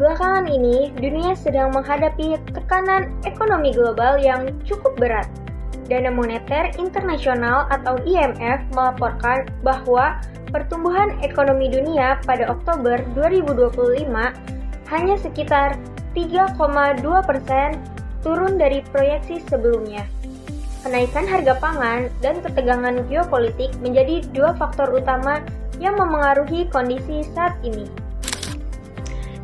Belakangan ini, dunia sedang menghadapi tekanan ekonomi global yang cukup berat. Dana Moneter Internasional atau IMF melaporkan bahwa pertumbuhan ekonomi dunia pada Oktober 2025 hanya sekitar 3,2%, turun dari proyeksi sebelumnya. Kenaikan harga pangan dan ketegangan geopolitik menjadi dua faktor utama yang memengaruhi kondisi saat ini.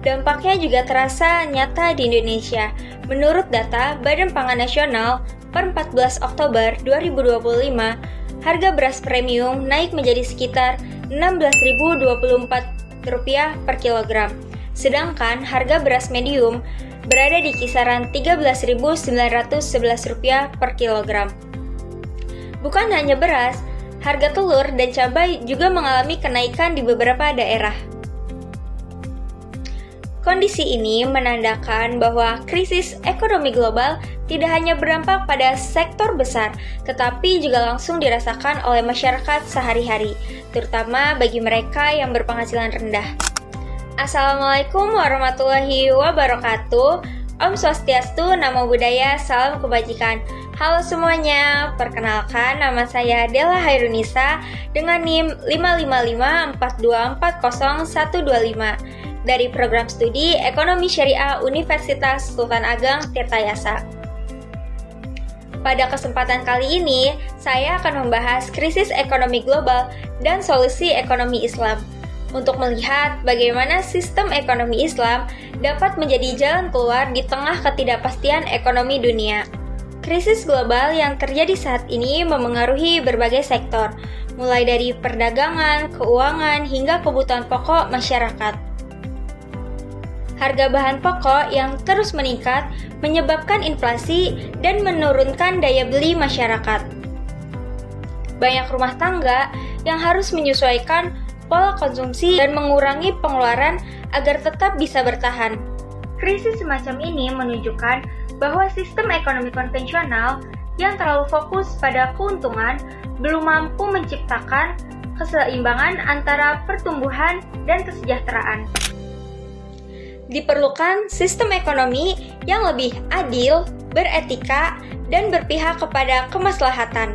Dampaknya juga terasa nyata di Indonesia. Menurut data Badan Pangan Nasional, per 14 Oktober 2025, harga beras premium naik menjadi sekitar Rp16.024 per kilogram. Sedangkan harga beras medium berada di kisaran Rp13.911 per kilogram. Bukan hanya beras, harga telur dan cabai juga mengalami kenaikan di beberapa daerah. Kondisi ini menandakan bahwa krisis ekonomi global tidak hanya berdampak pada sektor besar, tetapi juga langsung dirasakan oleh masyarakat sehari-hari, terutama bagi mereka yang berpenghasilan rendah. Assalamualaikum warahmatullahi wabarakatuh. Om Swastiastu, Namo Buddhaya, Salam Kebajikan. Halo semuanya, perkenalkan nama saya Della Hairunisa dengan NIM 55542400125 dari Program Studi Ekonomi Syariah Universitas Sultan Ageng Tirtayasa. Pada kesempatan kali ini, saya akan membahas krisis ekonomi global dan solusi ekonomi Islam, untuk melihat bagaimana sistem ekonomi Islam dapat menjadi jalan keluar di tengah ketidakpastian ekonomi dunia. Krisis global yang terjadi saat ini memengaruhi berbagai sektor, mulai dari perdagangan, keuangan, hingga kebutuhan pokok masyarakat. Harga bahan pokok yang terus meningkat menyebabkan inflasi dan menurunkan daya beli masyarakat. Banyak rumah tangga yang harus menyesuaikan pola konsumsi dan mengurangi pengeluaran agar tetap bisa bertahan. Krisis semacam ini menunjukkan bahwa sistem ekonomi konvensional yang terlalu fokus pada keuntungan belum mampu menciptakan keseimbangan antara pertumbuhan dan kesejahteraan. Diperlukan sistem ekonomi yang lebih adil, beretika, dan berpihak kepada kemaslahatan.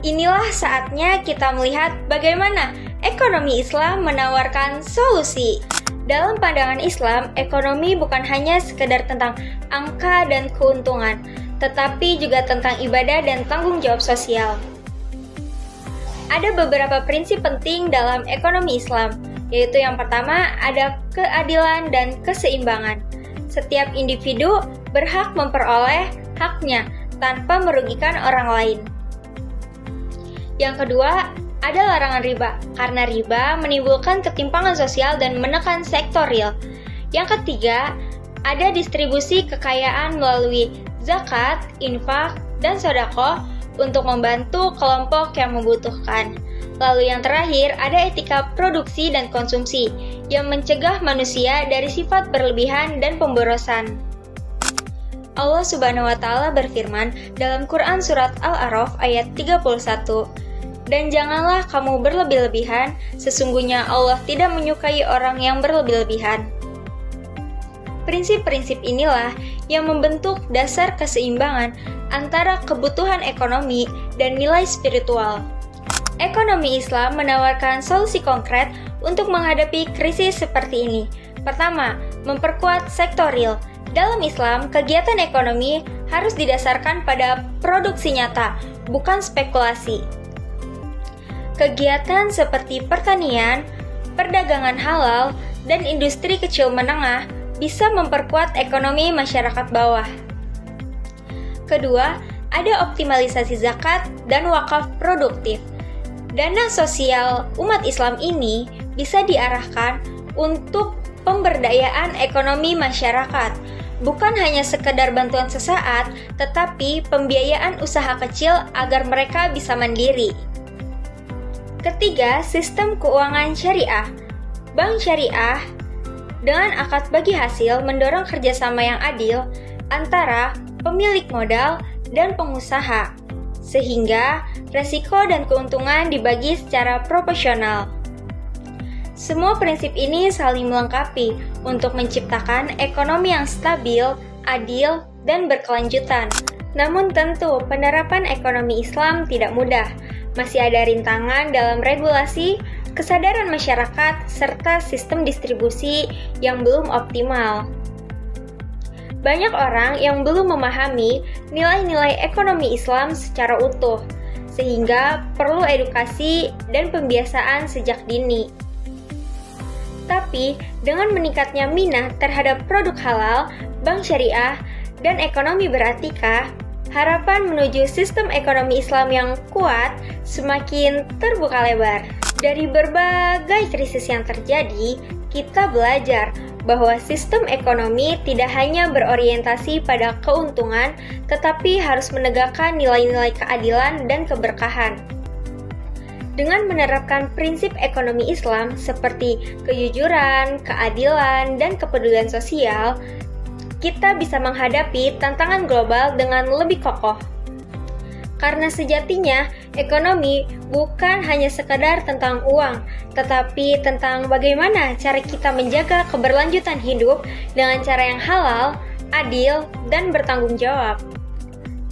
Inilah saatnya kita melihat bagaimana ekonomi Islam menawarkan solusi. Dalam pandangan Islam, ekonomi bukan hanya sekedar tentang angka dan keuntungan, tetapi juga tentang ibadah dan tanggung jawab sosial. Ada beberapa prinsip penting dalam ekonomi Islam, yaitu yang pertama ada keadilan dan keseimbangan. Setiap individu berhak memperoleh haknya tanpa merugikan orang lain. Yang kedua, ada larangan riba, karena riba menimbulkan ketimpangan sosial dan menekan sektor real. Yang ketiga, ada distribusi kekayaan melalui zakat, infak, dan sedekah untuk membantu kelompok yang membutuhkan. Lalu yang terakhir, ada etika produksi dan konsumsi yang mencegah manusia dari sifat berlebihan dan pemborosan. Allah Subhanahu wa Ta'ala berfirman dalam Quran Surat Al-A'raf ayat 31, "Dan janganlah kamu berlebih-lebihan, sesungguhnya Allah tidak menyukai orang yang berlebih-lebihan." Prinsip-prinsip inilah yang membentuk dasar keseimbangan antara kebutuhan ekonomi dan nilai spiritual. Ekonomi Islam menawarkan solusi konkret untuk menghadapi krisis seperti ini. Pertama, memperkuat sektor real. Dalam Islam, kegiatan ekonomi harus didasarkan pada produksi nyata, bukan spekulasi. Kegiatan seperti pertanian, perdagangan halal, dan industri kecil menengah bisa memperkuat ekonomi masyarakat bawah. Kedua, ada optimalisasi zakat dan wakaf produktif. Dana sosial umat Islam ini bisa diarahkan untuk pemberdayaan ekonomi masyarakat, bukan hanya sekedar bantuan sesaat, tetapi pembiayaan usaha kecil agar mereka bisa mandiri. Ketiga, sistem keuangan syariah. Bank syariah dengan akad bagi hasil mendorong kerjasama yang adil antara pemilik modal dan pengusaha, sehingga resiko dan keuntungan dibagi secara proporsional. Semua prinsip ini saling melengkapi untuk menciptakan ekonomi yang stabil, adil, dan berkelanjutan. Namun tentu, penerapan ekonomi Islam tidak mudah. Masih ada rintangan dalam regulasi, kesadaran masyarakat, serta sistem distribusi yang belum optimal. Banyak orang yang belum memahami nilai-nilai ekonomi Islam secara utuh, sehingga perlu edukasi dan pembiasaan sejak dini. Tapi, dengan meningkatnya minat terhadap produk halal, bank syariah, dan ekonomi beretika, harapan menuju sistem ekonomi Islam yang kuat semakin terbuka lebar. Dari berbagai krisis yang terjadi, kita belajar bahwa sistem ekonomi tidak hanya berorientasi pada keuntungan, tetapi harus menegakkan nilai-nilai keadilan dan keberkahan. Dengan menerapkan prinsip ekonomi Islam seperti kejujuran, keadilan, dan kepedulian sosial, kita bisa menghadapi tantangan global dengan lebih kokoh. Karena sejatinya, ekonomi bukan hanya sekedar tentang uang, tetapi tentang bagaimana cara kita menjaga keberlanjutan hidup dengan cara yang halal, adil, dan bertanggung jawab.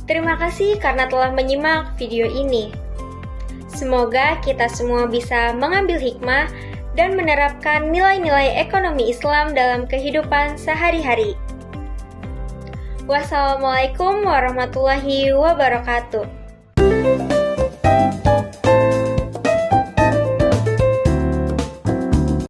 Terima kasih karena telah menyimak video ini. Semoga kita semua bisa mengambil hikmah dan menerapkan nilai-nilai ekonomi Islam dalam kehidupan sehari-hari. Wassalamualaikum warahmatullahi wabarakatuh.